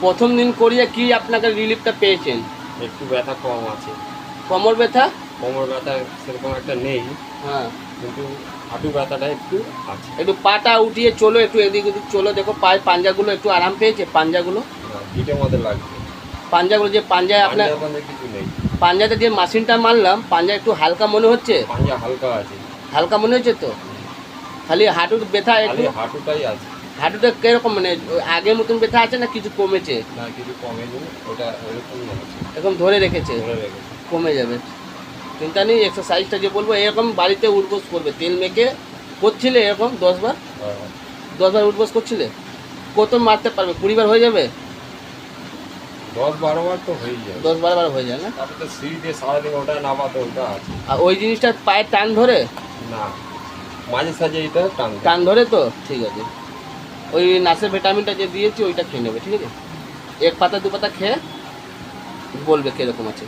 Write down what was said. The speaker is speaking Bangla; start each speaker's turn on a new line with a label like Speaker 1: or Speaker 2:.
Speaker 1: প্রথম দিন করিয়ে কি আপনাকে রিলিফটা পেয়েছেন?
Speaker 2: একটু ব্যথা কম আছে।
Speaker 1: কোমর ব্যথা?
Speaker 2: কোমর ব্যথা সেরকম একটা নেই,
Speaker 1: হ্যাঁ,
Speaker 2: কিন্তু হাঁটু ব্যথাটা একটু আছে।
Speaker 1: একটু পাটা উঠিয়ে চলো, একটু এদিক ওদিক চলো, দেখো পায়ের পাঞ্জাগুলো একটু আরাম পেয়েছে? পাঞ্জাগুলো
Speaker 2: হিটের মধ্যে লাগছে।
Speaker 1: পাঞ্জাগুলো যে পাঞ্জায় আপনার
Speaker 2: পাঞ্জা কিছু নেই।
Speaker 1: পাঞ্জাতে যে মেশিনটা মারলাম, পাঞ্জা একটু হালকা মনে হচ্ছে?
Speaker 2: পাঞ্জা হালকা আছে।
Speaker 1: হালকা মনে হচ্ছে তো? খালি হাঁটুর ব্যথা একটু?
Speaker 2: খালি হাঁটুটাই আছে।
Speaker 1: হাঁটুটা কিরকম মানে আগের মতন ব্যথা আছে না কিছু কমেছে?
Speaker 2: না, কিছু কমেনি, ওটা ওরকম আছে,
Speaker 1: এরকম ধরে রেখেছে?
Speaker 2: ধরে রেখেছে।
Speaker 1: কমে যাবে, চিন্তা নেই। এক্সারসাইজটা যে বলবো এরকম বাড়িতে উঠবোস করবে, তেল মেখে করছিলে এরকম 10 বার? 10 বার উঠবোস করছিলে? কত মারতে পারবে? 20 বার হয়ে যাবে?
Speaker 2: 10-12 বার তো হয়ে যায়।
Speaker 1: 10-12 বার হয়ে যায় না?
Speaker 2: তারপরে তো সিঁড়ি দিয়ে সারাদিন ওটা নামাতে, ওটা আছে।
Speaker 1: আর ওই জিনিসটা পায়ে টান ধরে?
Speaker 2: না, মাঝে সাঝে এটা
Speaker 1: টান ধরে তো ঠিক আছে। ওই নাসের ভিটামিনটা যে দিয়েছি ওইটা খেয়ে নেবে, ঠিক আছে? 1 পাতা 2 পাতা খেয়ে বলবে কীরকম আছে।